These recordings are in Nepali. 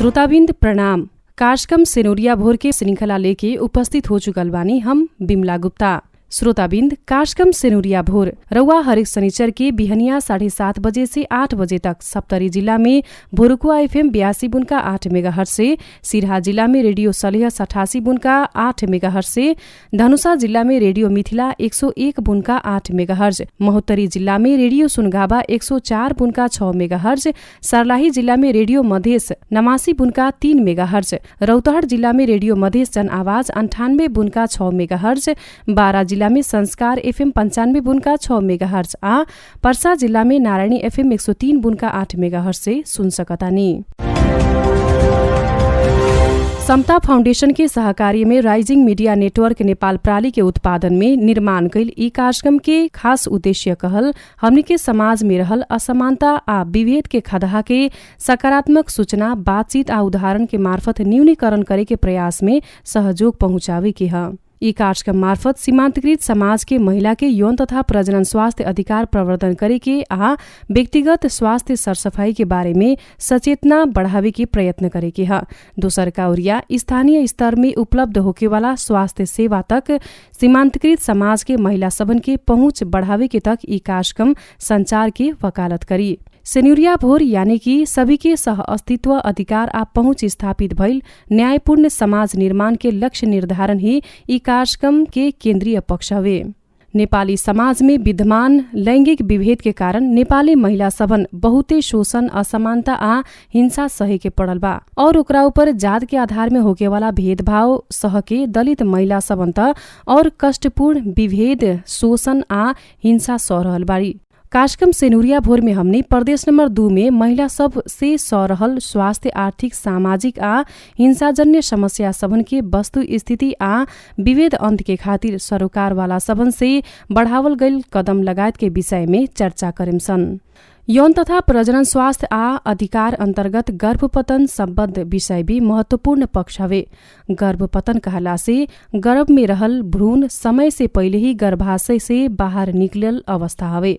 श्रोताबिन्द प्रणाम। कार्यक्रम सेनोरिया भोर के श्रृंखला लेके उपस्थित हो चुकल बानी हम बिमला गुप्ता। श्रोताबिन्द कार्यक्रम सेनोरिया भोर रउआ हरेक शनिचर के बिहनिया 7:30 बजे से 8 बजे तक सप्तरी जिला में भोरुकुआ FM 82.8 मेगाहर्ट्ज से, सिरहा जिला में रेडियो सलेह 88.8 मेगाहर्ट्ज से, धनुषा जिला में रेडियो मिथिला 101.8 मेगाहर्ट्ज, महोत्तरी जिला में रेडियो सुनगावा 104.6 मेगाहर्ट्ज, सर्लाही जिला में रेडियो मधेस 89.3 मेगाहर्ट्ज, रौतहट जिला में रेडियो मधेस जन आवाज 98.6 मेगाहर्ट्ज, बारा जिला में संस्कार FM 95.6 मेगाहर्ट्ज आ पर्सा जिला में नारायणी FM 103.8 मेगाहर्ट्ज से सुन सकतानी। समता फाउन्डेशन के सहकार्य में राइजिङ मीडिया नेटवर्क नेपाल प्राली के उत्पादन में निर्माण कैल ई कार्यक्रम के खास उद्देश्य कहल हमनी के समाज में रहल असमानता आ विभेद के खदहा के सकारात्मक सूचना, बातचीत आ उदाहरण के मार्फत न्यूनीकरण करे के प्रयास में सहयोग पहुँचावे के ह। यी कार्यक्रम मार्फत सीमान्तकृत समाज के महिला के यौन तथा प्रजनन स्वास्थ्य अधिकार प्रवर्धन करे के आ व्यक्तिगत स्वास्थ्य सरसफाई के बारे में सचेतना बढ़ावे के प्रयत्न करे के ह। दोसर का ओरिया स्थानीय स्तर में उपलब्ध होकेवाला स्वास्थ्य सेवा तक सीमान्तकृत समाज के महिला सबन के पहुँच बढ़ावे के तक यी कार्यक्रम संचार के वकालत करी। सेन्युरिया भोर यानी कि सभी के सह अस्तित्व, अधिकार आ पहुँच स्थापित भइल न्यायपूर्ण समाज निर्माण के लक्ष्य निर्धारण ही यी कार्यक्रम के केन्द्रीय पक्ष हवे। नेपाली समाज में विद्यमान लैंगिक विभेद के कारण नेपाली महिला सबन बहुते शोषण, असमानता आ हिंसा सहे के पड़ल बा और ओकरा ऊपर जात के आधार में होकेवाला भेदभाव सह के दलित महिला सबन त और कष्टपूर्ण विभेद, शोषण आ हिंसा सह रहल बाड़ी। कार्यक्रम सेनुरिया भोर में हमने प्रदेश नंबर 2 में महिला सब से सरहल स्वास्थ्य, आर्थिक, सामाजिक आ हिंसाजन्य समस्या सबन के वस्तु स्थिति आ विभेद अंत के खातिर सरोकार वाला सबन से बढ़ावल गईल कदम लगायत के विषय में चर्चा करेम सन। यौन तथा प्रजनन स्वास्थ्य आ अधिकार अन्तर्गत गर्भपतन सम्बद्ध विषय भी महत्वपूर्ण पक्ष हवे। गर्भपतन कहला से गर्भ में रहल भ्रूण समय से पहिले ही गर्भाशय से बाहर निकलल अवस्था हवे।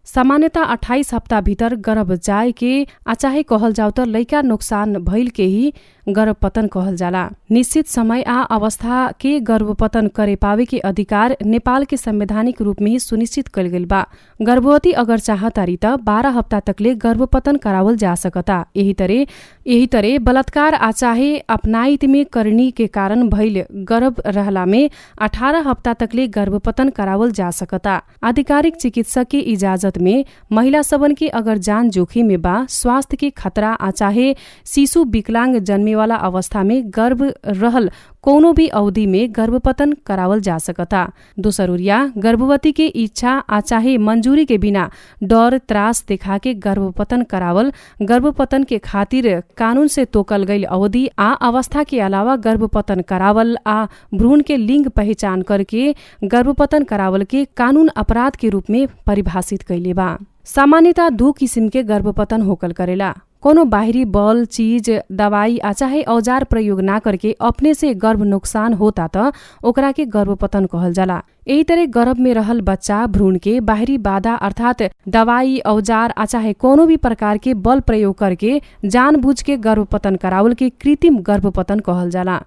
सामान्यतः 28 हप्ता भीतर गर्भ जाए के चाहे कहल जाऊ त लैका नोक्सान भइल के ही गर्भपतन कहल जाला। निश्चित समय आ अवस्था के गर्भपतन करे पावे के अधिकार नेपाल के संवैधानिक रूप में ही सुनिश्चित कल गइल बा। गर्भवती अगर चाहतारी त 12 हप्ता तकले गर्भपतन करावल जा सकता। यही तरे बलात्कार आ चाहे अपनाइत में करनी के कारण भइल गर्भ रहला में 18 हप्ता तकले गर्भपतन करावल जा सकता। आधिकारिक चिकित्सक के इजाजत में महिला सबन के अगर जान जोखिम में बा, स्वास्थ्य के खतरा आ चाहे शिशु विकलांग जन्मे वाला अवस्था में गर्भ रहल कोनो भी अवधि में गर्भपतन करावल जा सकता। दोसर ओरिया गर्भवती के इच्छा आ चाहे मंजूरी के बिना डर त्रास देखा के गर्भपतन करावल गर्भपतन के खातिर कानून से तोकल गईल अवधि आ अवस्था के अलावा गर्भपतन करावल आ भ्रूण के लिंग पहचान करके गर्भपतन करावल के कानून अपराध के रूप में परिभाषित कैले बा। सामान्यतः 2 किसिम के गर्भपतन होकल करेला। कोनो बाहिरी बल, चीज, दवाई आ चाहे औजार प्रयोग ना करके अपने से गर्भ नुकसान होता त ओकरा के गर्भपतन कहल जाला। यही तरह गर्भ में रहल बच्चा भ्रूण के बाहिरी बाधा अर्थात दवाई, औजार आ चाहे कोनो भी प्रकार के बल प्रयोग करके जानबूझ के गर्भपतन करावल के कृत्रिम गर्भपतन कहल जाला।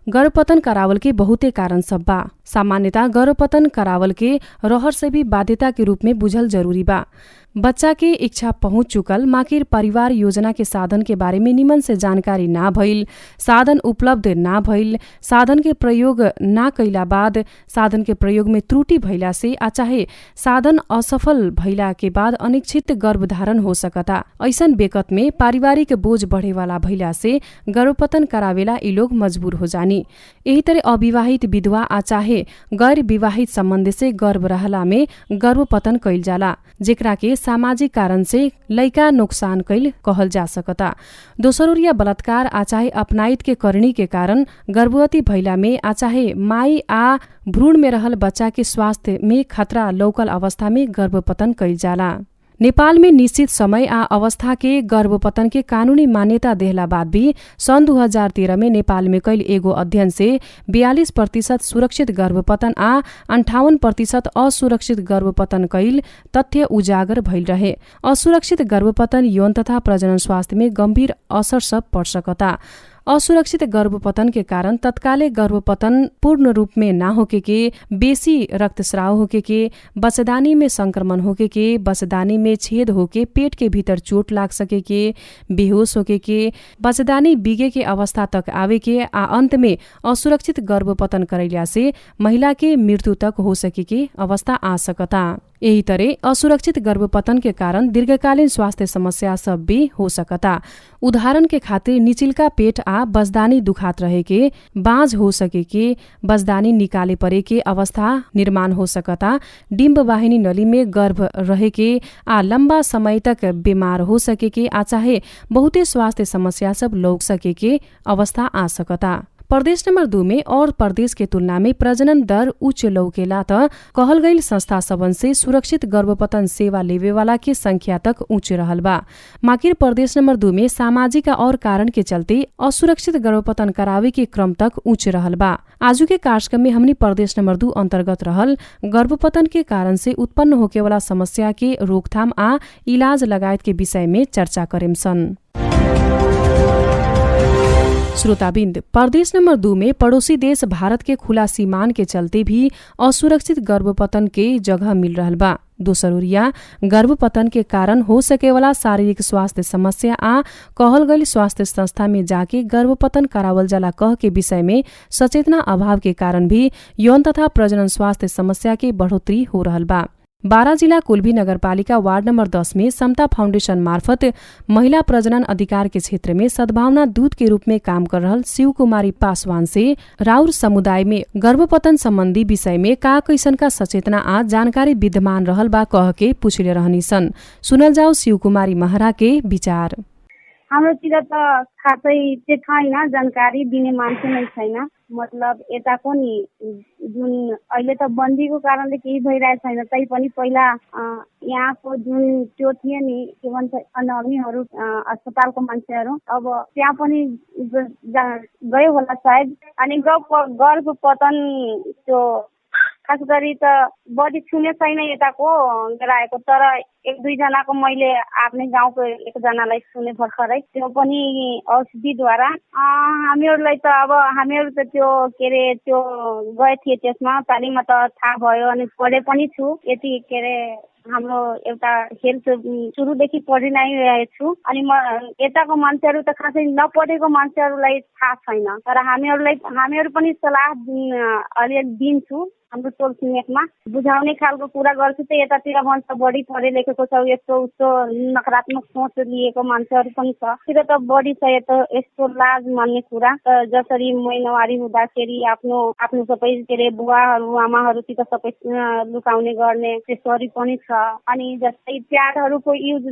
गर्भपतन करावल के बहुते कारण सब बा। सामान्यतः गर्भपतन करावल के रहर से भी बाध्यता के रूप में बुझल जरूरी बा। बच्चा के इच्छा पहुँच चुकल माकिर परिवार योजना के साधन के बारे में निमन से जानकारी ना भइल, साधन उपलब्ध ना भइल, साधन के प्रयोग ना कैला बाद साधन के प्रयोग में त्रुटि भइला से आ चाहे साधन असफल भइला के बाद अनिश्चित गर्भधारण हो सकता। ऐसन बेकत में पारिवारिक बोझ बढ़े वाला भइला से गर्भपतन करावेला ई लोग मजबूर हो जानी। यही तरह अविवाहित विधवा आ चाहे गैर विवाहित सम्बन्ध से गर्भ रहला में गर्भपतन कैल जाला, जेकरा के सामाजिक कारण से लैका नोक्सान कैल कहल जा सकता। दोसर ओरिया बलात्कार आ चाहे अपनाइत के करनी के कारण गर्भवती भइला में आ चाहे माई आ भ्रूण में रहल बच्चा के स्वास्थ्य में खतरा लौकल अवस्था में गर्भपतन कैल जाला। नेपाल में निश्चित समय आ अवस्था के गर्भपतन के कानूनी मान्यता देहला बाद भी सन् 2013 में नेपाल में कैल एगो अध्ययन से 42% सुरक्षित गर्भपतन आ 58% असुरक्षित गर्भपतन कैल तथ्य उजागर भइल रहे। असुरक्षित गर्भपतन यौन तथा प्रजनन स्वास्थ्य में गंभीर असर सब पड़ सकता। असुरक्षित गर्भपतन के कारण तत्काले गर्भपतन पूर्ण रूप में ना होके के, बेसी रक्तस्राव होके के, बच्चेदानी में संक्रमण होके के, बच्चेदानी में छेद होके पेट के भीतर चोट लाग सके के, बेहोश होके के, बच्चेदानी बिगे के अवस्था तक आवे के आ अंत में असुरक्षित गर्भपतन करैला से महिला के मृत्यु तक हो सके के अवस्था आ सकता। यही तरह असुरक्षित गर्भपतन के कारण दीर्घकालीन स्वास्थ्य समस्या सब भी हो सकता। उदाहरण के खातिर निचिलका पेट आ बजदानी दुखात रहे के, बाँझ हो सके के, बजदानी निकाले परे के अवस्था निर्माण हो सकता। डिम्ब वाहिनी नली में गर्भ रहे के आ लंबा समय तक बीमार हो सके के आ चाहे बहुते स्वास्थ्य समस्या सब लौक सके के अवस्था आ सकता। प्रदेश नंबर 2 में और प्रदेश के तुलना में प्रजनन दर उच्च लौकेला त कहल गईल संस्था सबन से सुरक्षित गर्भपतन सेवा लेवे वाला के संख्या तक उच्च रहल बा। माकिर प्रदेश नंबर 2 में सामाजिक और कारण के चलते असुरक्षित गर्भपतन करावे के क्रम तक उच्च रहल बा। आजू के कार्यक्रम में हमनी प्रदेश नंबर 2 अंतर्गत रहल गर्भपतन के कारण से उत्पन्न होके वाला समस्या के रोकथाम आ इलाज लगायत के विषय में चर्चा करेम सन। श्रोताबिन्द, प्रदेश नंबर 2 में पड़ोसी देश भारत के खुला सीमान के चलते भी असुरक्षित गर्भपतन के जगह मिल रहल बा। दोसर ओरिया गर्भपतन के कारण हो सके वाला शारीरिक स्वास्थ्य समस्या आ कहल गईल स्वास्थ्य संस्था में जाके गर्भपतन करावल जाला कह के विषय में सचेतना अभाव के कारण भी यौन तथा प्रजनन स्वास्थ्य समस्या के बढ़ोतरी हो रहल बा। बारा जिला कुल्भी नगरपालिका वार्ड नंबर 10 में समता फाउंडेशन मार्फत महिला प्रजनन अधिकार के क्षेत्र में सद्भावना दूत के रूप में काम कर रहल शिव कुमारी पासवान से राउर समुदाय में गर्भपतन संबंधी विषय में का कैसन का सचेतना आ जानकारी विद्यमान रहल बा कह के पूछले रहनी सन। सुनल जाओ शिव कुमारी महरा के विचार। हाम्रोतिर त खासै चाहिँ छैन, जानकारी दिने मान्छे नै छैन। मतलब यताको नि जुन अहिले त बन्दीको कारणले केही भइरहेको छैन, तै पनि पहिला यहाँको जुन त्यो थियो नि के भन्छ अनहमीहरू अस्पतालको मान्छेहरू अब त्यहाँ पनि गयो होला सायद। अनि गर्भपतन त्यो खास गरी त बढी छुने छैन यताको गराएको, तर एक दुई जनाको मैले आफ्नै गाउँको एकजनालाई सुने भर्खरै, त्यो पनि औषधिद्वारा। हामीहरूलाई त अब हामीहरू त त्यो के अरे त्यो गए थिए त्यसमा तालिममा त थाहा भयो अनि पढे पनि छु। यति के अरे हाम्रो एउटा हेल्थ सुरुदेखि पढि नै रहेको छु। अनि म यताको मान्छेहरू त खासै नपढेको मान्छेहरूलाई थाहा छैन, तर हामीहरू पनि सल्लाह अलिअलि दिन्छु। हाम्रो टोल छिमेकमा बुझाउने खालको कुरा गर्छु त यतातिर भन्छ बढी पढे लेखेको छ, यस्तो उस्तो नकारात्मक सोच लिएको मान्छेहरू पनि छ। तिर त बढी छ यस्तो लाज मान्ने कुरा। त जसरी महिनावारी हुँदाखेरि आफ्नो सबै के अरे बुवाहरू आमाहरूसित सबै लुकाउने गर्ने त्यसरी पनि छ। अनि जस्तै प्याडहरूको युज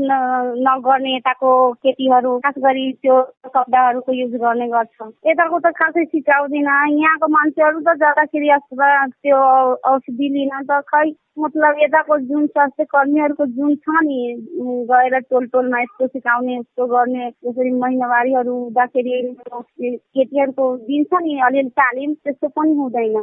नगर्ने यताको केटीहरू खास गरी त्यो शब्दहरूको युज गर्ने गर्छ। यताको त खासै सिकाउँदिन। यहाँको मान्छेहरू त जाँदाखेरि अस्पताल त्यो औषधि लिन त खै मतलब यताको जुन स्वास्थ्य कर्मीहरूको जुन छ नि गएर टोलमा यस्तो सिकाउने यस्तो गर्ने, जसरी महिनावारीहरू हुँदाखेरि केटीहरूको दिन्छ नि अलिअलि तालिम, त्यस्तो पनि हुँदैन।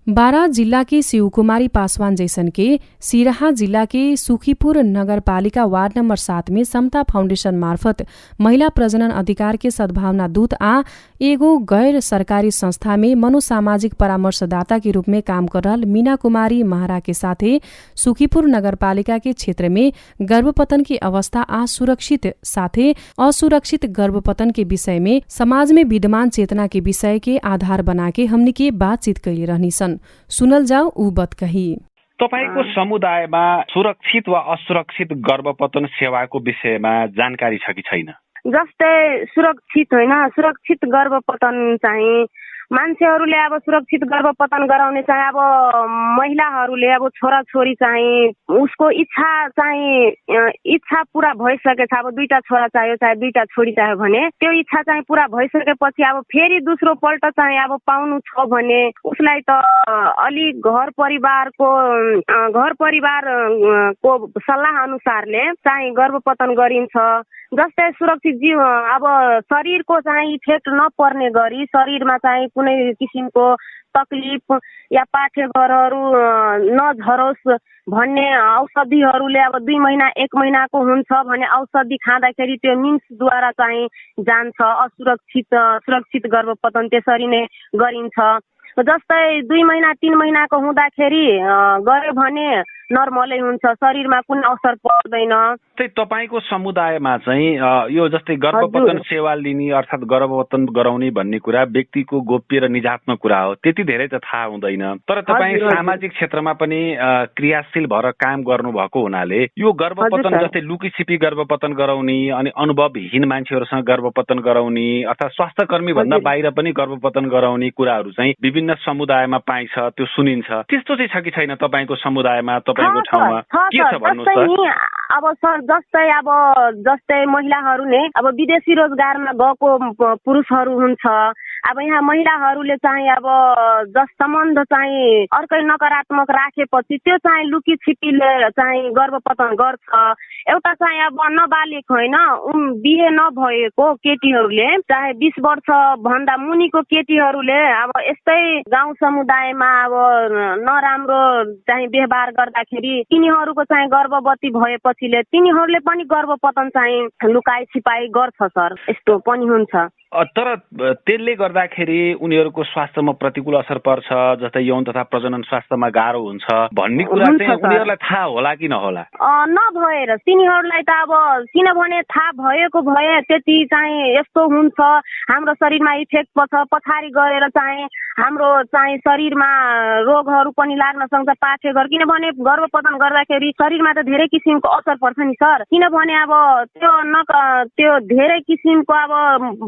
बारा जिला के शिवकुमारी पासवान जैसन के सिराहा जिला के सुखीपुर नगरपालिका वार्ड नंबर 7 में समता फाउंडेशन मार्फत महिला प्रजनन अधिकार के सद्भावना दूत आ एगो गैर सरकारी संस्था में मनोसामाजिक परामर्शदाता के रूप में काम कर रहल मीना कुमारी महरा के साथे सुखीपुर नगरपालिका के क्षेत्र में गर्भपतन की अवस्था आ सुरक्षित साथे असुरक्षित गर्भपतन के विषय में समाज में विद्यमान चेतना के विषय के आधार बना के हमनी के बातचीत कैले रहनी सन। सुनल जाओ ऊ बत कही। तपाईको समुदायमा सुरक्षित वा असुरक्षित गर्भपतन सेवाको विषयमा जानकारी छ कि छैन? जस्तै सुरक्षित होइन, सुरक्षित गर्भपतन चाहिँ मान्छेहरूले अब सुरक्षित गर्भपतन गराउने चाहिँ अब महिलाहरूले अब छोराछोरी चाहिँ उसको इच्छा पुरा भइसकेछ, अब 2टा छोरा चाहियो चाहे 2टा छोरी चाहियो भने त्यो इच्छा चाहिँ पुरा भइसकेपछि अब फेरि दोस्रो पल्ट चाहिँ अब पाउनु छ भने उसलाई त अलि घर परिवारको सल्लाह अनुसारले चाहिँ गर्भपतन गरिन्छ। जस्तै सुरक्षित जीव अब शरीरको चाहिँ इफेक्ट नपर्ने गरी शरीरमा चाहिँ कुनै किसिमको तकलिफ या पाठेघरहरू नझरोस् भन्ने औषधिहरूले अब 2 महिना 1 महिनाको हुन्छ भने औषधि खाँदाखेरि त्यो मिन्सद्वारा चाहिँ जान्छ। सुरक्षित गर्भपतन त्यसरी नै गरिन्छ। जस्तै 2 महिना 3 महिनाको हुँदाखेरि गयो भने नर्मलै हुन्छ, शरीरमा कुनै असर पर्दैन। तपाईको समुदायमा चाहिँ यो जस्तै गर्भपतन सेवा लिने अर्थात् गर्भपतन गराउने भन्ने कुरा व्यक्तिको गोप्य र निजात्मक कुरा हो, त्यति धेरै त थाहा हुँदैन। तर तपाईँ सामाजिक क्षेत्रमा पनि क्रियाशील भएर काम गर्नु भएको हुनाले यो गर्भपतन जस्तै लुकीछिपी गर्भपतन गराउने अनि अनुभवहीन मान्छेहरूसँग गर्भपतन गराउने अथवा स्वास्थ्यकर्मी भन्दा बाहिर पनि गर्भपतन गराउने कुराहरू चाहिँ विभिन्न समुदायमा पाइन्छ, त्यो सुनिन्छ। त्यस्तो चाहिँ छ कि छैन तपाईँको समुदायमा, तपाईँको ठाउँमा के छ भन्नुहोस् त? अब सर जस्तै महिलाहरूले अब विदेशी रोजगारमा गएको पुरुषहरू हुन्छ। अब यहाँ महिलाहरूले चाहिँ अब सम्बन्ध चाहिँ अर्कै नकारात्मक राखेपछि त्यो चाहिँ लुकी छिपीले चाहिँ गर्भपतन गर्छ। एउटा चाहिँ अब नबालिक होइन, बिहे नभएको केटीहरूले चाहे 20 वर्ष भन्दा मुनिको केटीहरूले अब यस्तै गाउँ समुदायमा अब नराम्रो चाहिँ व्यवहार गर्दाखेरि तिनीहरूको चाहिँ गर्भवती भएपछिले तिनीहरूले पनि गर्भपतन चाहिँ लुकाई छिपाई गर्छ सर, यस्तो पनि हुन्छ। तर त्यसले गर्दाखेरि उनीहरूको स्वास्थ्यमा प्रतिकूल असर पर्छ, जस्तै यौन तथा प्रजनन स्वास्थ्यमा गाह्रो हुन्छ भन्ने कुरा चाहिँ उनीहरूलाई थाहा होला कि नहोला? नभएर तिनीहरूलाई त अब किनभने थाहा भएको भए त्यति चाहिँ यस्तो हुन्छ, हाम्रो शरीरमा इफेक्ट पर्छ, पछाडि गएर चाहिँ हाम्रो चाहिँ शरीरमा रोगहरू पनि लाग्न सक्छ, पाठेघर। किनभने गर्भपतन गर्दाखेरि शरीरमा त धेरै किसिमको असर पर्छ नि सर। किनभने अब त्यो धेरै किसिमको अब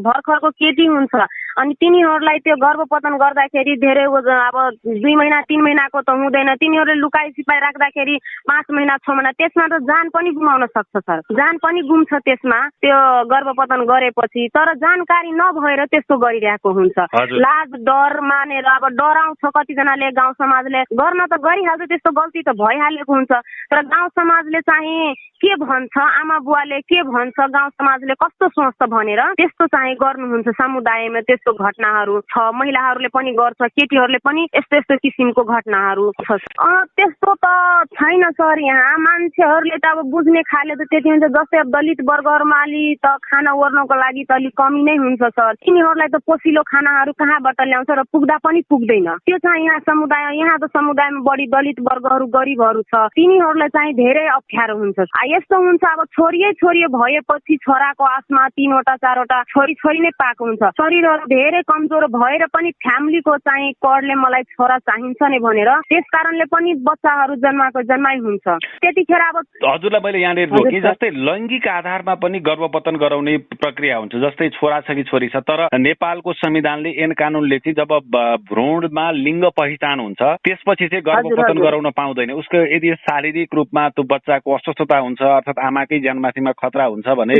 भर्खरको केटी हुन्छ अनि तिनीहरूलाई त्यो गर्भपतन गर्दाखेरि धेरै अब 2 महिना 3 महिनाको त हुँदैन, तिनीहरूले लुकाई छिपाई राख्दाखेरि 5 महिना 6 महिना त्यसमा त जान पनि गुमाउन सक्छ सर, जान पनि गुम्छ त्यसमा त्यो गर्भपतन गरेपछि। तर जानकारी नभएर त्यस्तो गरिरहेको हुन्छ, लाज डर मानेर अब डराउँछ कतिजनाले। गाउँ समाजले गर्न त गरिहाल्छ, त्यस्तो गल्ती त भइहालेको हुन्छ, तर गाउँ समाजले चाहिँ के भन्छ, आमा बुवाले के भन्छ, गाउँ समाजले कस्तो सोच्छ भनेर त्यस्तो चाहिँ गर्नुहुन्छ। समुदायमा त्यस्तो घटनाहरू छ, महिलाहरूले पनि गर्छ, केटीहरूले पनि यस्तो किसिमको घटनाहरू छ। त्यस्तो त छैन सर, यहाँ मान्छेहरूले त अब बुझ्ने खाले त त्यति हुन्छ। जस्तै अब दलित वर्गहरूमा अलि त खाना ओर्नको लागि त अलिक कमी नै हुन्छ सर, तिनीहरूलाई त पोसिलो खानाहरू कहाँबाट ल्याउँछ र पुग्दा पनि पुग्दैन। त्यो चाहिँ यहाँ त समुदायमा बढी दलित वर्गहरू गरिबहरू छ, तिनीहरूलाई चाहिँ धेरै अप्ठ्यारो हुन्छ। यस्तो हुन्छ अब छोरी भएपछि छोराको आसमा 3वटा 4वटा छोरी नै पाएको हुन्छ, शरीरहरू धेरै कमजोर भएर पनि फ्यामिलीको चाहिँ करले मलाई छोरा चाहिन्छ नै भनेर त्यस कारणले पनि बच्चाहरू जन्माइ हुन्छ। त्यतिखेर अब हजुरलाई मैले यहाँनिर रोकेँ, जस्तै लैङ्गिक आधारमा पनि गर्भपतन गराउने प्रक्रिया हुन्छ, जस्तै छोरा छ कि छोरी छ। तर नेपालको संविधानले ऐन कानुनले चाहिँ जब भ्रूणमा लिङ्ग पहिचान हुन्छ त्यसपछि चाहिँ गर्भपतन गराउन पाउँदैन। उसको यदि शारीरिक रूपमा त्यो बच्चाको अस्वस्थता हुन्छ अर्थात् आमाकै ज्यानमाथिमा खतरा हुन्छ भने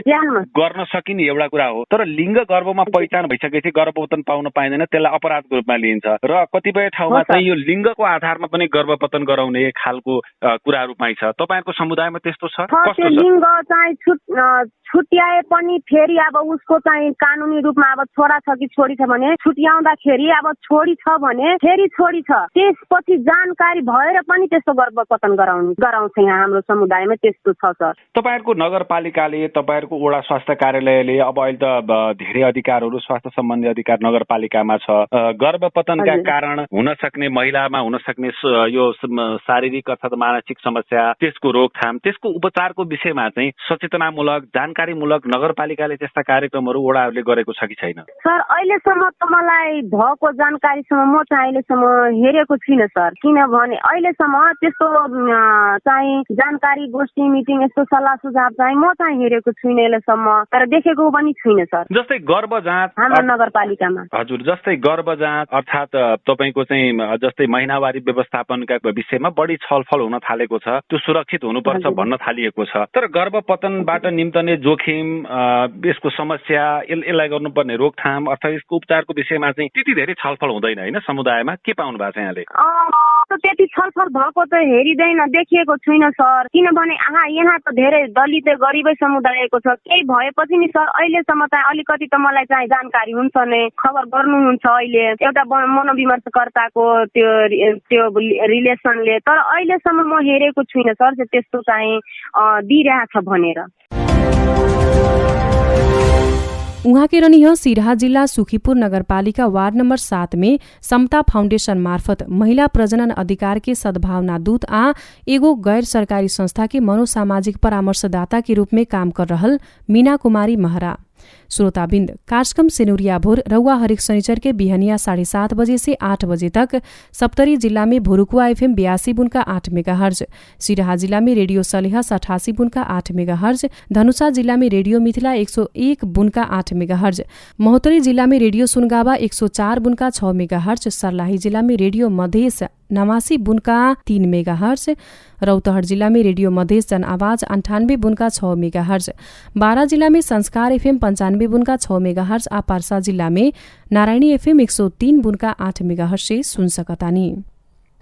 गर्न सकिने एउटा कुरा हो। तर लिङ्ग गर्भमा पहिचान भइसकेपछि गर्भपतन पाउन पाइँदैन, त्यसलाई अपराधको रूपमा लिइन्छ। र कतिपय ठाउँमा चाहिँ यो लिङ्गको आधारमा पनि गर्भपतन गराउने खालको कुराहरू पाइन्छ। तपाईँहरूको समुदायमा त्यस्तो छ? कस्तो लिङ्ग चाहिँ छुट्याए पनि फेरि अब उसको चाहिँ कानुनी रूपमा अब छोरा छ कि छोरी छ भने छुट्याउँदाखेरि अब छोरी छ भने फेरि छोरी छ, त्यसपछि जानकारी भएर पनि त्यस्तो गर्भपतन गराउँछ यहाँ हाम्रो समुदायमा, त्यस्तो छ सर। तपाईँहरूको नगरपालिकाले, तपाईँहरूको वडा स्वास्थ्य कार्यालयले अब अहिले त धेरै अधिकारहरू स्वास्थ्य सम्बन्धी अधिकार नगरपालिकामा छ। गर्भपतनका कारण हुन सक्ने महिलामा हुन सक्ने यो शारीरिक अथवा मानसिक समस्या, त्यसको रोकथाम, त्यसको उपचारको विषयमा चाहिँ सचेतनामूलक जानकारीमूलक नगरपालिकाले त्यस्ता कार्यक्रमहरू वडाहरूले गरेको छ कि छैन? सर अहिलेसम्म त मलाई भएको जानकारीसम्म म चाहिँ अहिलेसम्म हेरेको छुइनँ सर, किनभने अहिलेसम्म त्यस्तो चाहिँ जानकारी गोष्ठी मिटिङ यस्तो सल्लाह सुझाव चाहिँ म चाहिँ हेरेको छुइनँ अहिलेसम्म, तर देखेको पनि छुइनँ सर। जस्तै गर्भ जाँच हाम्रो नगरपालिकामा। हजुर, जस्तै गर्भ जाँच अर्थात् तपाईको चाहिँ जस्तै महिनावारी व्यवस्थापनका विषयमा बढी छलफल हुन थालेको छ, त्यो सुरक्षित हुनुपर्छ भन्न थालिएको छ। तर गर्भपतनबाट निम्तने जोखिम, यसको समस्या, यसलाई गर्नुपर्ने रोकथाम अथवा यसको उपचारको विषयमा चाहिँ त्यति धेरै छलफल हुँदैन हैन समुदायमा। के पाउनु भएको छ यहाँले? त्यति छलफल भएको त हेरिँदैन, देखिएको छुइनँ सर। किनभने यहाँ त धेरै दलित गरिबै समुदायको छ। केही भएपछि नि सर अहिलेसम्म चाहिँ अलिकति त मलाई चाहिँ जानकारी हुन्छ नै, खबर गर्नुहुन्छ अहिले एउटा मनोविमर्शकर्ताको त्यो रिलेसनले। तर अहिलेसम्म म हेरेको छुइनँ सर त्यस्तो चाहिँ दिइरहेछ भनेर। उहाँ के रनिह सिराहा जिल्ला सुखीपुर नगरपालिका वार्ड नंबर 7 में समता फाउंडेशन मार्फत महिला प्रजनन अधिकार के सद्भावना दूत आ एगो गैर सरकारी संस्था के मनोसामाजिक परामर्शदाता के रूप में काम कर रहल मीना कुमारी महरा। श्रोताबिन्द, कार्यक्रम सिनुरिया भोर रउआ हरेक शनिचर के बिहनिया 7:30 बजे से 8 बजे तक सप्तरी जिला में भुरुकुआ FM 82.8 मेगाहर्ज, सिराहा जिला में रेडियो सलेहा 88.8 मेगाहर्ज, धनुषा जिला में रेडियो मिथिला 101.8 मेगाहर्ज, महोत्तरी जिला में रेडियो सुनगावा 104.6 मेगाहर्ज, सर्लाही जिला में रेडियो मधेस 89.3 मेगाहर्ज, रौतहट जिला में रेडियो मधेस जन आवाज 98.6 मेगाहर्ज, बारा जिला में संस्कार FM 95.6 मेगाहर्ज आ पर्सा जिला में नारायणी FM 103.8 मेगाहर्ज से सुन सकतानी।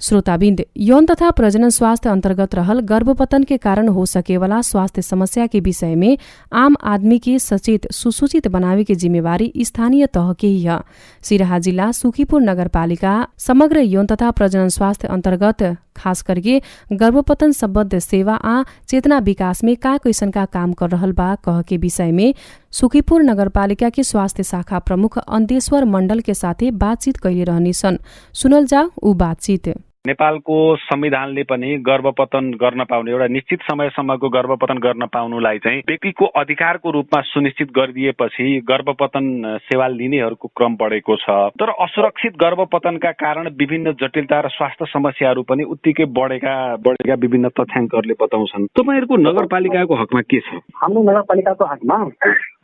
श्रोताबिन्द, यौन तथा प्रजनन स्वास्थ्य अन्तर्गत रहल गर्भपतन के कारण हो सकेवाला स्वास्थ्य समस्या के विषय में आम आदमी के सचेत सुसूचित बनावे के जिम्मेवारी स्थानीय तह के ही है। सिराहा जिला सुखीपुर नगरपालिका समग्र यौन तथा प्रजनन स्वास्थ्य अन्तर्गत खास करके गर्भपतन सम्बद्ध सेवा आ चेतना विकास में का कैसनका काम कर रहल बा कह के विषय में सुखीपुर नगरपालिका के स्वास्थ्य शाखा प्रमुख अन्देश्वर मण्डल के साथे बातचीत कैले रहने छन्। सुनल जा ऊ बातचीत। नेपालको संविधानले पनि गर्भपतन गर्न पाउने, एउटा निश्चित समयसम्मको गर्भपतन गर्न पाउनुलाई चाहिँ व्यक्तिको अधिकारको रूपमा सुनिश्चित गरिदिएपछि गर्भपतन सेवा लिनेहरूको क्रम बढेको छ। तर असुरक्षित गर्भपतनका कारण विभिन्न जटिलता र स्वास्थ्य समस्याहरू पनि उत्तिकै बढेका विभिन्न तथ्याङ्कहरूले बताउँछन्। तपाईहरुको नगरपालिकाको हकमा के छ? हाम्रो नगरपालिकाको हकमा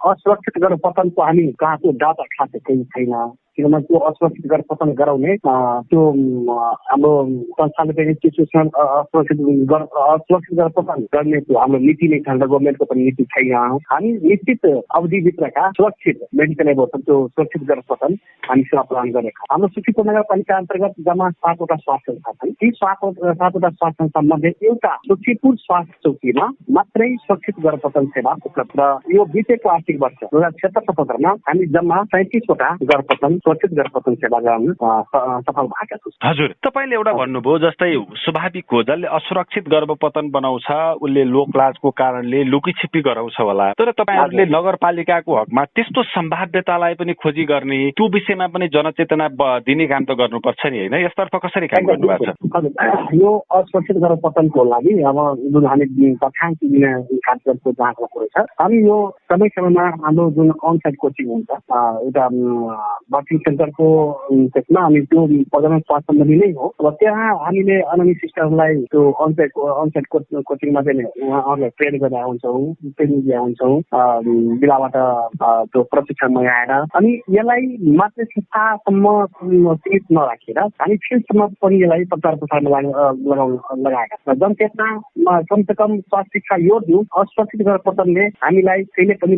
असुरक्षित गर्भपतनको हामी कहाँको डाटा खास केही छैन। किनभने त्यो असुरक्षित गर्भपतन गराउने त्यो हाम्रो संस्थाले पनि इन्स्टिट्युसनल असुरक्षित गर्भपतन गर्ने त्यो हाम्रो नीति नै छ र गभर्नमेन्टको पनि नीति छैन। हामी निश्चित अवधिभित्रका सुरक्षित मेडिकल एबोर्सन त्यो सुरक्षित गर्भपतन हामी सेवा प्रदान गरेका। हाम्रो सुखीपुर नगरपालिका अन्तर्गत जम्मा 7वटा स्वास्थ्य संस्था छन्। ती 7वटा स्वास्थ्य संस्थामध्ये एउटा सुखीपुर स्वास्थ्य चौकीमा मात्रै सुरक्षित गर्भपतन सेवा उपलब्ध। यो बितेको आर्थिक वर्ष 2076 मा हामी जम्मा 37वटा गर्भपतन सुरक्षित गर्भपतन सेवा गर्न सफल भएका छौँ। हजुर, तपाईले एउटा भन्नुभयो जस्तै स्वाभाविक हो, जसले असुरक्षित गर्भपतन बनाउँछ उसले लोकलाजको कारणले लुकीछिपी गराउँछ होला। तर तपाईहरुले नगरपालिकाको हकमा त्यस्तो सम्भाव्यतालाई पनि खोजी गर्ने, त्यो विषयमा पनि जनचेतना दिने काम त गर्नुपर्छ नि हैन? यसतर्फ कसरी काम गर्नुभएको छ? हजुर, यो असुरक्षित गर्भपतनको लागि अब जुन हामी तथ्याङ्क दिन कार्यक्रमको जाँचमा कुरो छ। हामी यो समयमा हाम्रो जुन अनसाइट कोचिङ हुन्छ एउटा बर्थिङ सेन्टरको त्यसमा हामी त्यो प्रजनन स्वास्थ्य सम्बन्धी नै हो। अब त्यहाँ हामीले अनमी सिस्टरलाई त्यो अनसाइट कोचिङमा चाहिँ उहाँहरूलाई ट्रेन गरेर हुन्छौँ, ट्रेनिङ दिए हुन्छौँ जिल्लाबाट त्यो प्रशिक्षण मगाएर। अनि यसलाई मात्र शिक्षासम्म सीमित नराखेर हामी फिल्डसम्म पनि यसलाई प्रचार प्रसारमा लगाएका छौँ। जनचेतनामा कमसे कम स्वास्थ्य शिक्षा यो दिउँ। असुरक्षित गर्भपतनले हामीलाई कहिले पनि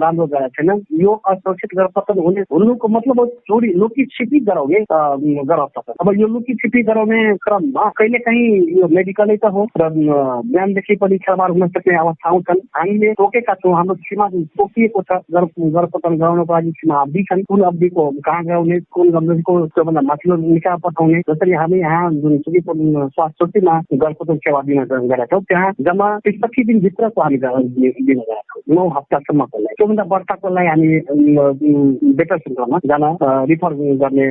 राम्रो गरेको छैन। यो असुरक्षित गर्भपतन हुनुको मतलब चोरी लुकी छिपी गराउने गर्भपतन। अब यो लुकी छिपी गराउने क्रममा कहिले काहीँ यो मेडिकलै त हो र बिहानदेखि पनि खेलबाड हुन सक्ने अवस्था आउँछन्। हामीले तोकेका छौँ, हाम्रो सीमा तोकिएको छ। गर्भपतन गराउनको लागि सीमा अवधि छन्। कुन अवधिको कहाँ गराउने, कुन अवधिको त्योभन्दा माथिल्लो निकाय पठाउने। जसरी हामी यहाँ जुन सुखीपुर स्वास्थ्य चौकीमा गर्भपतन सेवा दिन गएका छौँ, त्यहाँ जम्मा 65 दिनभित्रको हामी दिन गएका छौँ। 9 हप्तासम्मको लागि। त्योभन्दा बढ्ताको लागि हामी बेटर सेन्टरमा जान रिफर गर्ने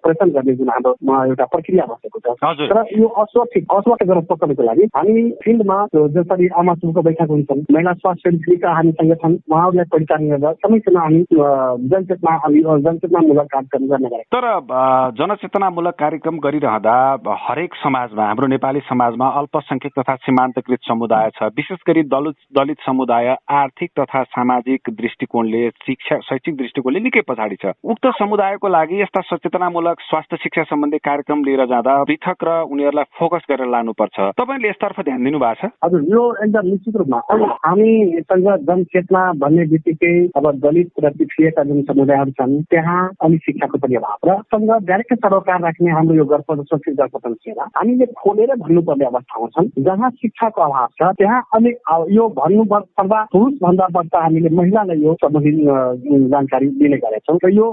प्रेसन गर्ने जुन हाम्रो एउटा प्रक्रिया बसेको छ। तर यो असुरक्षित गर्भपतनको लागि हामी फिल्डमा जसरी आमासुको बैठक हुन्छन्, महिला स्वास्थ्य सेविका हामीसँग छन्, उहाँहरूलाई परिचालन गरेर समयसम्म हामी जनचेतनामूलक कार्यक्रम गर्ने गरेका। तर जनचेतनामूलक कार्यक्रम गरिरहँदा हरेक समाजमा, हाम्रो नेपाली समाजमा अल्पसंख्यक तथा सीमान्तकृत समुदाय छ। विशेष गरी दलित समुदाय आर्थिक तथा सामाजिक सामाजिक दृष्टिकोणले शैक्षिक दृष्टिकोणले निकै पछाडि छ। उक्त समुदायको लागि यस्ता सचेतनामूलक स्वास्थ्य शिक्षा सम्बन्धी कार्यक्रम लिएर जाँदा पृथक र उनीहरूलाई फोकस गरेर लानुपर्छ। तपाईँले यसतर्फ ध्यान दिनु भएको छ? हजुर, यो एकदम निश्चित रूपमा हामीसँग जनचेतना भन्ने बित्तिकै अब दलित र पिछडिएका जुन समुदायहरू छन् त्यहाँ अलिक शिक्षाको पनि अभाव र सँग डाइरेक्ट सरोकार राख्ने हाम्रो यो सुरक्षित गर्भपतन सेवा हामीले खोलेर भन्नुपर्ने अवस्थामा छन्। जहाँ शिक्षाको अभाव छ त्यहाँ अलिक यो भन्नुपर्दा पुरुष भन्दा बढ्ता हामीले महिलालाई यो सम्बन्धित जानकारी दिने गरेका छौँ र यो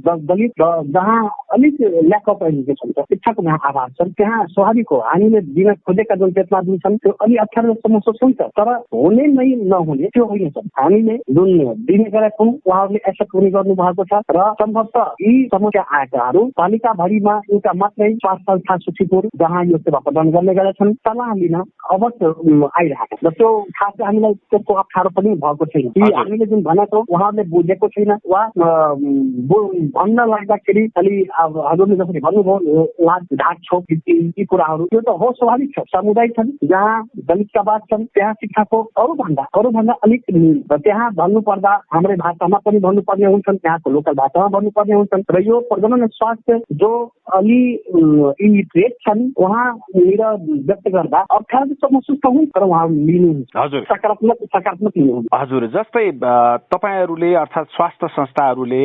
दलित जहाँ अलिक ल्याक अफ एजुकेसन छ, शिक्षाको अभाव छ, त्यहाँ स्वाभाविक हो हामीले दिन खोजेका जुन चेतना जुन छन् त्यो अलि अप्ठ्यारो समस्या हुन्छ, तर हुने नै नहुने त्यो होइन। हामीले जुन दिने गरेका छौँ उहाँहरूले एक्सेप्ट पनि गर्नु भएको छ र सम्भवतः यी समस्या आएकाहरू पालिकाभरिमा एउटा मात्रै स्वास्थ्य संस्था सुखीपुर जहाँ यो सेवा प्रदान गर्ने गरेका छन् सल्लाह लिन अवश्य आइरहेका छन् र त्यो खास हामीलाई त्यसको अप्ठ्यारो पनि भएको छैन। हामीले जुन भनेको उहाँहरूले बुझेको छैन वा भन्न लाग्दाखेरि अलि हजुरले जसरी भन्नुभयो लाज ढाक छोप यी कुराहरू त्यो त हो, स्वाभाविक छ। समुदाय छन् जहाँ दलितका बात छन् त्यहाँ शिक्षाको अरूभन्दा अलिक त्यहाँ भन्नुपर्दा हाम्रै भाषामा पनि भन्नुपर्ने हुन्छन्, त्यहाँको लोकल भाषामा भन्नुपर्ने हुन्छन् र यो प्रजनन स्वास्थ्य जो अलि इलिटरेट छन् उहाँनिर व्यक्त गर्दा अप्ठ्यारो महसुस त हुन्छ तर उहाँ लिनुहुन्छ। हजुर, सकारात्मक लिनुहुन्छ। हजुर, जस्तै तपाईँहरूले अर्थात् स्वास्थ्य संस्थाहरूले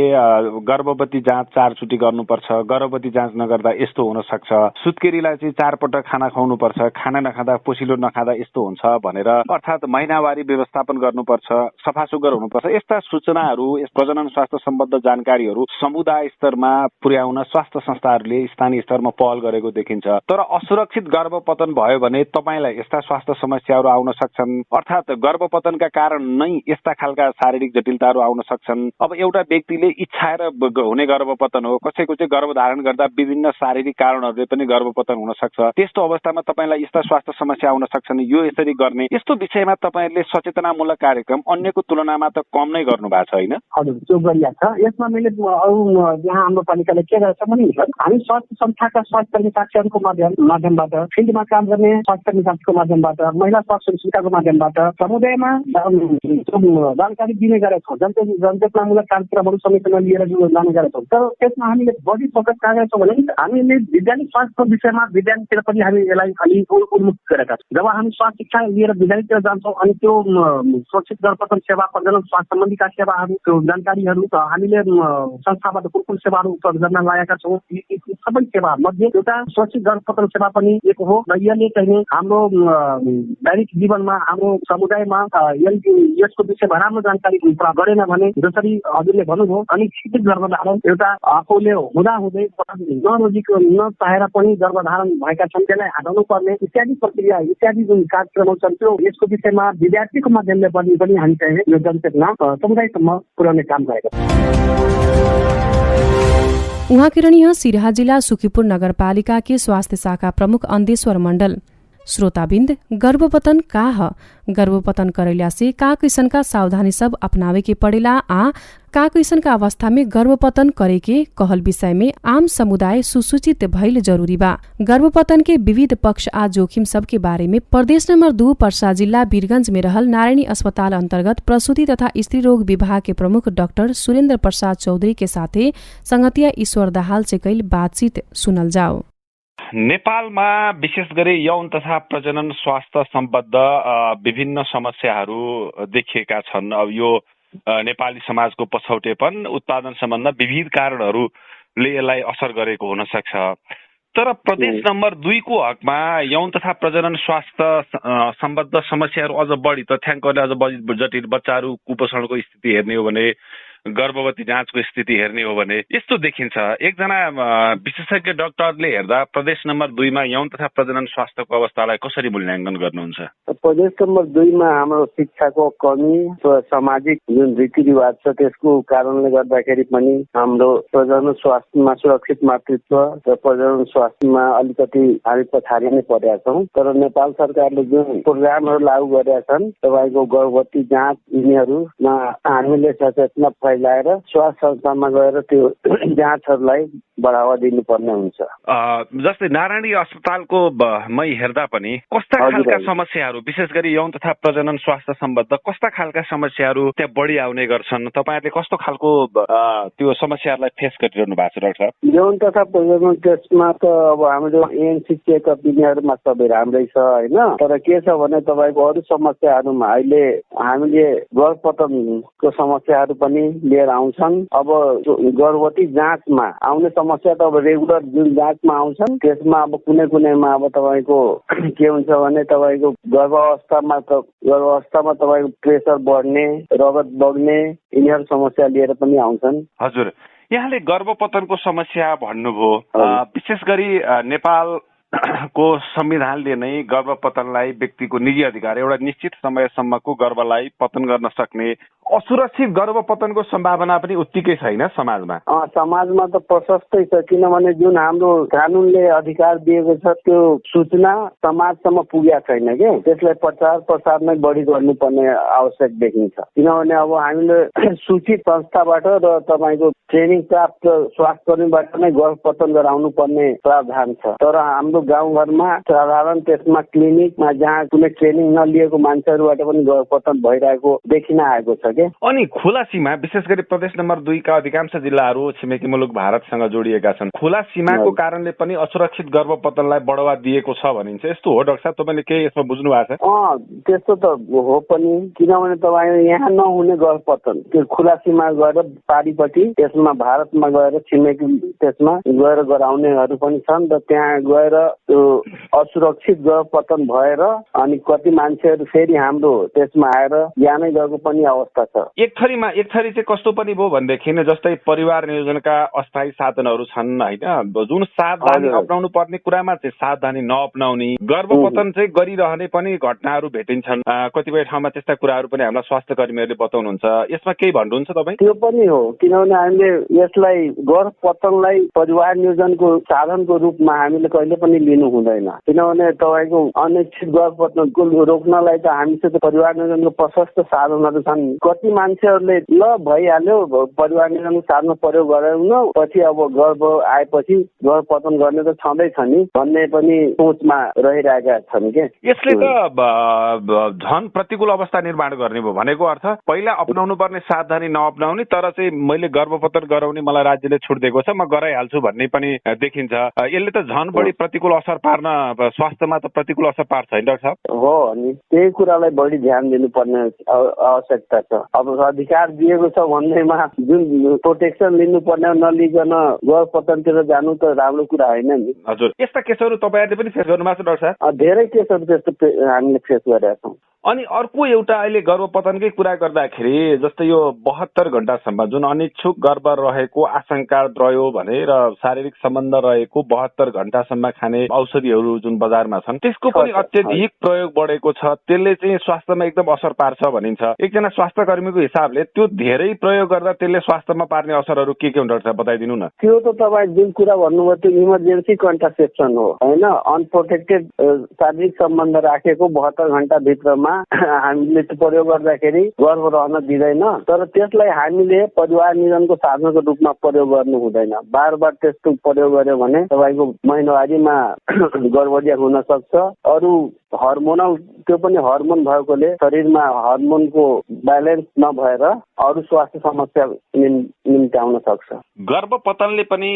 गर्भवती जाँच 4 चोटि गर्नुपर्छ, गर्भवती जाँच नगर्दा यस्तो हुन सक्छ, सुत्केरीलाई चाहिँ 4 पटक खाना खुवाउनुपर्छ, खाना नखाँदा पोसिलो नखाँदा यस्तो हुन्छ भनेर अर्थात् महिनावारी व्यवस्थापन गर्नुपर्छ, सफासुग्घर हुनुपर्छ, यस्ता सूचनाहरू यस प्रजनन स्वास्थ्य सम्बद्ध जानकारीहरू समुदाय स्तरमा पुर्याउन स्वास्थ्य संस्थाहरूले स्थानीय स्तरमा पहल गरेको देखिन्छ। तर असुरक्षित गर्भपतन भयो भने तपाईँलाई यस्ता स्वास्थ्य समस्याहरू आउन सक्छन्, अर्थात् गर्भपतनका कारण नै यस्ता खालका शारीरिक जटिलताहरू आउन सक्छन्। अब एउटा व्यक्तिले इच्छाएर हुने गर्भपतन हो, कसैको चाहिँ गर्भधारण गर्दा विभिन्न शारीरिक कारणहरूले पनि गर्भपतन हुन सक्छ। त्यस्तो अवस्थामा तपाईँलाई यस्ता स्वास्थ्य समस्या आउन सक्छन्, यो यसरी गर्ने यस्तो विषयमा तपाईँहरूले सचेतनामूलक कार्यक्रम अन्यको तुलनामा त कम नै गर्नु भएको छ होइन? हजुर, त्यो गरिएको छ। यसमा मैले यहाँ हाम्रो पालिकाले के गरेछ भने हामी स्वास्थ्य संस्थाका स्वास्थ्यकर्मी साथीहरूको माध्यमबाट फिल्डमा काम गर्ने स्वास्थ्यकर्मी साथीको माध्यमबाट महिला स्वास्थ्य सुविधाको माध्यमबाट समुदायमा जानकारी दिने गरेका छौँ। जनचेतनामूलक कार्यक्रमहरू समयसँग लिएर जाने गरेका छौँ। तर त्यसमा हामीले बढी फोकस गरेका छौँ भने हामीले विद्यालय स्वास्थ्यको विषयमा विद्यालयतिर पनि हामी यसलाई अलिक उन्मुख गरेका छौँ। जब हामी स्वास्थ्य शिक्षा लिएर विद्यालयतिर जान्छौँ अनि त्यो सुरक्षित गर्भपतन सेवा प्रजनन स्वास्थ्य सम्बन्धीका सेवाहरू त्यो जानकारीहरू हामीले संस्थाबाट कुन सेवाहरू उपलब्ध गर्न लागेका छौँ। सबै सेवा मध्ये एउटा सुरक्षित गर्भपतन सेवा पनि एक हो र यसले चाहिँ हाम्रो दैनिक जीवनमा हाम्रो समुदायमा यसको विषयमा राम्रो जानकारी प्राप्त गरेन भने जसरी हजुरले भन्नुभयो अनिश्चित गर्भधारण एउटा आफूले हुँदै नरोजीको नचाहेर पनि गर्भधारण भएका छन् त्यसलाई हटाउनु पर्ने इत्यादि प्रक्रिया इत्यादि जुन कार्यक्रमहरू छन् त्यो यसको विषयमा विद्यार्थीको माध्यमले पनि हामी चाहिँ यो जनचेतना समुदायसम्म पुर्याउने काम गरेका छौँ। उहाँ किरणीय सिराहा जिल्ला सुखीपुर नगरपालिका के स्वास्थ्य शाखा प्रमुख अन्देश्वर मण्डल। श्रोताबिन्द, गर्भपतन का ह? गर्भपतन करैला से का किसन का सावधानी सब अपनावे के पड़ेला आ का किसन का अवस्था में गर्भपतन करे के कहल विषय में आम समुदाय सुसूचित भइल जरूरी बा। गर्भपतन के विविध पक्ष आ जोखिम सब के बारे में प्रदेश नंबर 2 पर्सा जिल्ला वीरगंज में रहल नारायणी अस्पताल अंतर्गत प्रसूति तथा स्त्री रोग विभाग के प्रमुख डाक्टर सुरेन्द्र प्रसाद चौधरी के साथे संगतिया ईश्वर दाहाल से कैल बातचीत सुनल जाओ। नेपालमा विशेष गरी यौन तथा प्रजनन स्वास्थ्य सम्बद्ध विभिन्न समस्याहरू देखिएका छन्। अब यो नेपाली समाजको पछौटेपन उत्पादन सम्बन्ध विविध कारणहरूले यसलाई असर गरेको हुन सक्छ। तर प्रदेश नम्बर 2 को हकमा यौन तथा प्रजनन स्वास्थ्य सम्बद्ध समस्याहरू अझ बढी तथ्याङ्कले अझ बढी जटिल, बच्चाहरू कुपोषणको स्थिति हेर्ने हो भने, गर्भवती जाँचको स्थिति हेर्ने हो भने यस्तो देखिन्छ। एकजना विशेषज्ञ डाक्टरले हेर्दा प्रदेश नम्बर 2 मा यौन तथा प्रजनन स्वास्थ्यको अवस्थालाई कसरी मूल्याङ्कन गर्नुहुन्छ? प्रदेश नम्बर 2 मा हाम्रो शिक्षाको कमी र सामाजिक जुन रीतिरिवाज छ त्यसको कारणले गर्दाखेरि पनि हाम्रो प्रजनन स्वास्थ्यमा सुरक्षित मातृत्व र प्रजनन स्वास्थ्यमा अलिकति हामी पछाडि नै परेका छौँ। तर नेपाल सरकारले जुन प्रोग्रामहरू लागू गरेका छन् तपाईँको गर्भवती जाँच यिनीहरूमा हामीले सचेतना फैलाएर स्वास्थ्य संस्थामा गएर त्यो जाँचहरूलाई बढावा दिनुपर्ने हुन्छ। जस्तै नारायणी अस्पतालको मै हेर्दा पनि कस्ता खालका समस्याहरू विशेष गरी यौन तथा प्रजनन स्वास्थ्य सम्बद्ध कस्ता खालका समस्याहरू त्यहाँ बढी आउने गर्छन्? तपाईँहरूले कस्तो खालको त्यो समस्याहरूलाई फेस गरिरहनु भएको छ डाक्टर साहब? यौन तथा प्रजनन त्यसमा त अब हाम्रो एएनसी चेकअप यिनीहरूमा सबै राम्रै छ होइन, तर के छ भने तपाईँको अरू समस्याहरूमा अहिले हामीले गर्भपतनको समस्याहरू पनि लिएर आउँछन्। अब गर्भवती जाँचमा आउने समस्या त अब रेगुलर जुन जाँचमा आउँछन् त्यसमा अब कुनैमा अब तपाईँको के हुन्छ भने तपाईँको गर्भावस्थामा तपाईँको प्रेसर बढ्ने, रगत बग्ने यिनीहरू समस्या लिएर पनि आउँछन्। हजुर, यहाँले गर्भपतनको समस्या भन्नुभयो, विशेष गरी नेपाल को संविधानले नै गर्भपतनलाई व्यक्तिको निजी अधिकार, एउटा निश्चित समयसम्मको गर्भलाई पतन गर्न सक्ने, असुरक्षित गर्भपतनको सम्भावना पनि उत्तिकै छैन समाजमा। समाजमा त प्रशस्तै छ, किनभने जुन हाम्रो कानुनले अधिकार दिएको छ त्यो सूचना समाजसम्म पुगेको छैन के, त्यसलाई प्रचार प्रसार नै बढी गर्नुपर्ने आवश्यक देखिन्छ। किनभने अब हामीले सूचित संस्थाबाट र तपाईँको ट्रेनिङ प्राप्त स्वास्थ्यकर्मीबाट नै गर्भपतन गराउनु पर्ने प्रावधान छ, तर हाम्रो गाउँघरमा साधारण त्यसमा क्लिनिकमा जहाँ कुनै ट्रेनिङ नलिएको मान्छेहरूबाट पनि गर्भपतन भइरहेको देखिन आएको छ के। अनि खुला सीमा विशेष गरी प्रदेश नम्बर 2 का अधिकांश जिल्लाहरू छिमेकी मुलुक भारतसँग जोडिएका छन्। खुला सीमाको कारणले पनि असुरक्षित गर्भपतनलाई बढावा दिएको छ भनिन्छ, यस्तो हो डाक्टर साहब? तपाईँले के यसमा बुझ्नु भएको छ? त्यस्तो त हो पनि, किनभने तपाईँ यहाँ नहुने गर्भपतन त्यो खुला सीमा गएर पारिपट्टि त्यसमा भारतमा गएर छिमेकी त्यसमा गएर गराउनेहरू पनि छन् र त्यहाँ गएर त्यो असुरक्षित गर्भपतन भएर अनि कति मान्छेहरू फेरि हाम्रो त्यसमा आएर ज्यानै गएको पनि अवस्था छ। एक थरी चाहिँ कस्तो पनि भयो भनेदेखि जस्तै परिवार नियोजनका अस्थायी साधनहरू छन् होइन, जुन सावधानी अपनाउनु पर्ने कुरामा चाहिँ सावधानी नअपनाउने, गर्भपतन चाहिँ गरिरहने पनि घटनाहरू भेटिन्छन्। कतिपय ठाउँमा त्यस्ता कुराहरू पनि हाम्रा स्वास्थ्य कर्मीहरूले बताउनुहुन्छ, यसमा केही भन्नुहुन्छ तपाईँ? त्यो पनि हो, किनभने हामीले यसलाई गर्भपतनलाई परिवार नियोजनको साधनको रूपमा हामीले कहिले पनि लिनु हुँदैन, किनभने तपाईँको अनिश्चित गर्भपतनको रोक्नलाई त हामीसित परिवार नियोजनको प्रशस्त साधनहरू छन्। कति मान्छेहरूले ल भइहाल्यो परिवार नियोजनको साधन प्रयोग गराउन, पछि अब गर्भ आएपछि गर्भपतन गर्ने त छँदैछ नि भन्ने पनि सोचमा रहिरहेका छन् के। यसले त झन प्रतिकूल अवस्था निर्माण गर्ने भयो भनेको अर्थ पहिला अपनाउनु पर्ने सावधानी नअपनाउने, तर चाहिँ मैले गर्भपतन गराउने मलाई राज्यले छुट दिएको छ म गराइहाल्छु भन्ने पनि देखिन्छ। यसले त झन बढी प्रतिकूल असर पार्न, स्वास्थ्यमा त प्रतिकूल असर पार्छ होइन डाक्टर साहब? हो, अनि त्यही कुरालाई बढी ध्यान दिनुपर्ने आवश्यकता छ। अब अधिकार दिएको छ भन्दैमा जुन प्रोटेक्सन लिनुपर्ने नलिकन गर्भपतनतिर जानु त राम्रो कुरा होइन नि। हजुर, यस्ता केसहरू तपाईँहरूले पनि फेस गर्नु भएको छ डाक्टर साहब? धेरै केसहरू त्यस्तो हामीले फेस गरेका छौँ। अनि अर्को एउटा अहिले गर्भपतनकै कुरा गर्दाखेरि जस्तै यो 72 घण्टासम्म जुन अनिच्छुक गर्भ रहेको आशंका रह्यो भने र शारीरिक सम्बन्ध रहेको 72 घण्टासम्म खाने औषधिहरू जुन बजारमा छन् त्यसको पनि अत्यधिक प्रयोग बढेको छ, त्यसले चाहिँ स्वास्थ्यमा एकदम असर पार्छ भनिन्छ। एकजना स्वास्थ्य कर्मीको हिसाबले त्यो धेरै प्रयोग गर्दा त्यसले स्वास्थ्यमा पार्ने असरहरू के हुन् डाक्टर साहब बताइदिनु न? त्यो त तपाईँ जुन कुरा भन्नुभयो त्यो इमर्जेन्सी कन्ट्रासेप्सन हो होइन, अनप्रोटेक्टेड शारीरिक सम्बन्ध राखेको 72 घण्टाभित्रमा हामीले प्रयोग गर्दाखेरि गर्भ रहन दिँदैन, तर त्यसलाई हामीले परिवार नियोजनको साधनको रूपमा प्रयोग गर्नु हुँदैन। बार बार त्यस्तो प्रयोग गर्यो भने तपाईँको महिनावारीमा गर्भवती हुन सक्छ। अरू हर्मोनल त्यो पनि हर्मोन भएकोले शरीरमा हर्मोनको ब्यालेन्स नभएर अरू स्वास्थ्य समस्या निम्त्याउन सक्छ। गर्भपतनले पनि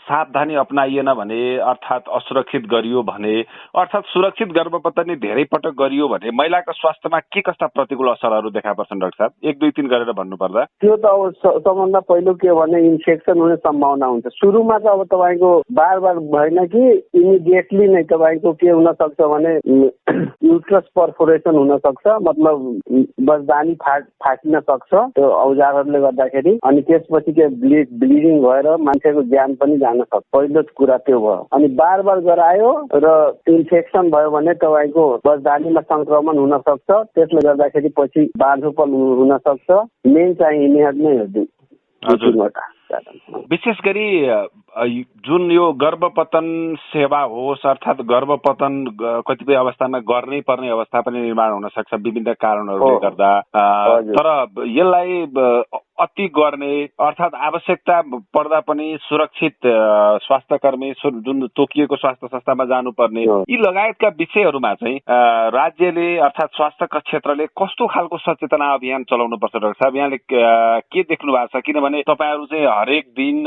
सावधानी अपनाइएन भने अर्थात् असुरक्षित गरियो भने, अर्थात् सुरक्षित गर्भपतन धेरै पटक गरियो भने महिलाको स्वास्थ्यमा के कस्ता प्रतिकूल असरहरू देखा पर्छन् डाक्टर साहब? 1, 2, 3 गरेर भन्नुपर्दा त्यो त अब सबभन्दा पहिलो के भने इन्फेक्सन हुने सम्भावना हुन्छ। सुरुमा त अब तपाईँको बार बार भएन कि इमिडिएटली नै तपाईँको के हुन सक्छ भने युट्रस पर्फोरेसन हुन सक्छ, मतलब बजदानी फाटिन सक्छ त्यो औजारहरूले गर्दाखेरि, अनि त्यसपछि के ब्लिडिङ भएर मान्छेको ज्यान पनि जान सक्छ। पहिलो कुरा त्यो भयो। अनि बार बार गरायो र इन्फेक्सन भयो भने तपाईँको बजदानीमा संक्रमण हुन सक्छ, त्यसले गर्दाखेरि पछि बाँझोपन हुन सक्छ। मेन चाहिँ यिनीहरू नै हो। विशेष गरी जुन यो गर्भपतन सेवा होस् अर्थात् गर्भपतन कतिपय अवस्थामा गर्नै पर्ने अवस्था पनि निर्माण हुन सक्छ विभिन्न कारणहरूले गर्दा, तर यसलाई अति गर्ने अर्थात् आवश्यकता पर्दा पनि सुरक्षित स्वास्थ्यकर्मी जुन तोकिएको स्वास्थ्य संस्थामा जानुपर्ने यी लगायतका विषयहरूमा चाहिँ राज्यले अर्थात् स्वास्थ्य क्षेत्रले कस्तो खालको सचेतना अभियान चलाउनु पर्छ डाक्टर साहब? यहाँले के देख्नु भएको छ? किनभने तपाईहरू चाहिँ हरेक दिन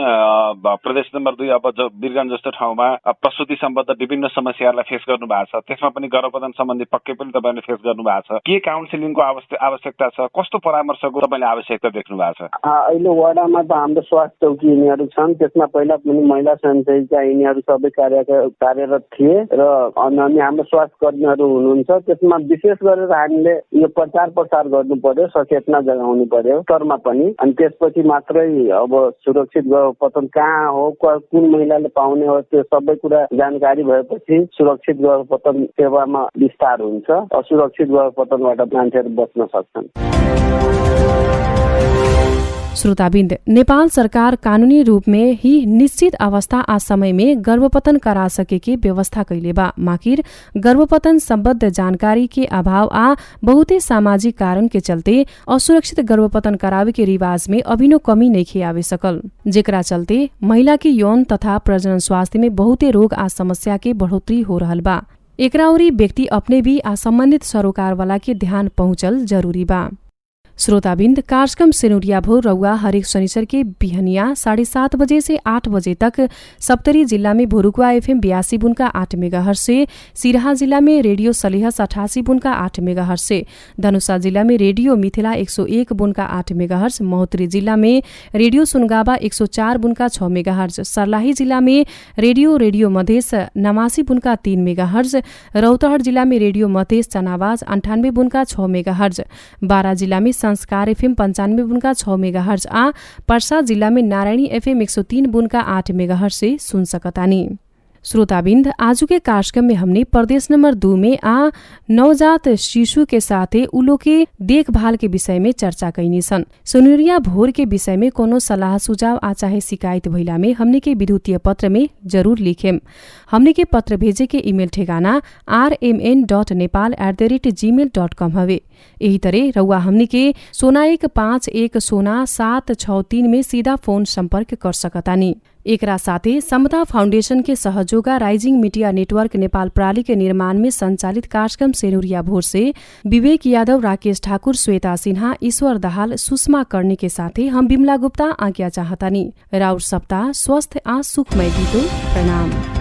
प्रदेश नम्बर 2 अब वीरगञ्ज जस्तो ठाउँमा प्रसुति सम्बद्ध विभिन्न समस्याहरूलाई फेस गर्नु भएको छ, त्यसमा पनि गर्भपतन सम्बन्धी पक्कै पनि तपाईँले फेस गर्नु भएको छ। के काउन्सिलिङको आवश्यकता छ? कस्तो परामर्शको तपाईँले आवश्यकता देख्नु भएको छ? अहिले वडामा त हाम्रो स्वास्थ्य चौकी यिनीहरू छन्, त्यसमा पहिला पनि महिला स्वयंसेविका यिनीहरू सबै कार्यरत थिए र अनि हाम्रो स्वास्थ्य कर्मीहरू हुनुहुन्छ। त्यसमा विशेष गरेर हामीले यो प्रचार प्रसार गर्नु पर्यो, सचेतना जगाउनु पर्यो स्तरमा पनि, अनि त्यसपछि मात्रै अब सुरक्षित गर्भपतन कहाँ हो, कुन महिलाले पाउने हो, त्यो सबै कुरा जानकारी भएपछि सुरक्षित गर्भपतन सेवामा विस्तार हुन्छ। असुरक्षित गर्भपतनबाट मान्छेहरू बच्न सक्छन्। श्रोताबिन्द, नेपाल सरकार कानूनी रूप में ही निश्चित अवस्था आ समय में गर्भपतन करा सके के व्यवस्था कैले बा, माकिर गर्भपतन सम्बद्ध जानकारी के अभाव आ बहुते सामाजिक कारण के चलते असुरक्षित गर्भपतन करावे के रिवाज में अभिनो कमी नहीं आवे सकल, जेकरा चलते महिला के यौन तथा प्रजनन स्वास्थ्य में बहुते रोग आ समस्या के बढ़ोतरी हो रहल बा। एकरा ओरी व्यक्ति अपने भी आ संबंधित सरोकार वाला के ध्यान पहुंचल जरूरी बा। श्रोताबिन्द, कार्यक्रम सिनुरिया भो रउआ हरेक शनिचर के बिहनिया 7:30 बजे से 8 बजे तक सप्तरी जिल्ला में भोरुकुवा FM 82 बुनका 8 मेगाहर्ज से, सिराहा जिल्ला में रेडियो सलेहस 88 बुनका 8 मेगाहर्ज से, धनुषा जिल्ला में रेडियो मिथिला 101 बुनका 8 मेगाहर्ज, महोत्तरी जिल्ला में रेडियो सुनगाबा 104 बुनका 6 मेगाहर्ज, सर्लाही जिल्ला में रेडियो मधेस 89 बुनका 3 मेगाहर्ज, रौतहट जिल्ला में रेडियो मधेस चनावाज 98 बुनका 6 मेगाहर्ज, बारा जिल्ला में संस्कार FM 95 बुनका 6 मेगाहर्ज आ पर्सा जिल्ला में नारायणी FM 103 बुनका 8 मेगाहर्ज से सुन सकतानी। श्रोताबिन्द, आज के कार्यक्रम में हमने प्रदेश नंबर 2 में नवजात शिशु के साथ उलो के देखभाल के विषय में चर्चा कैनी सन। सुनुरिया भोर के विषय में कोनो सलाह सुझाव आ चाहे शिकायत भइला में हमने के विद्युतीय पत्र में जरूर लिखेम। हमने के पत्र भेजे के ईमेल ठेगाना rmn.nepal@gmail.com हवे। यही तरह रउआ हमने के 01510763 में सीधा फोन संपर्क कर सकतानी। एकरा साथे समता फाउन्डेशन के सहयोगा राइजिङ मीडिया नेटवर्क नेपाल प्राली के निर्माण में संचालित कार्यक्रम सेनुरिया भोर से विवेक यादव, राकेश ठाकुर, श्वेता सिन्हा, ईश्वर दाहाल, सुषमा कर्णी के साथे हम बिमला गुप्ता आज्ञा चाहतानी। राउर सप्ताह स्वस्थ आ सुखमय बीतो। प्रणाम।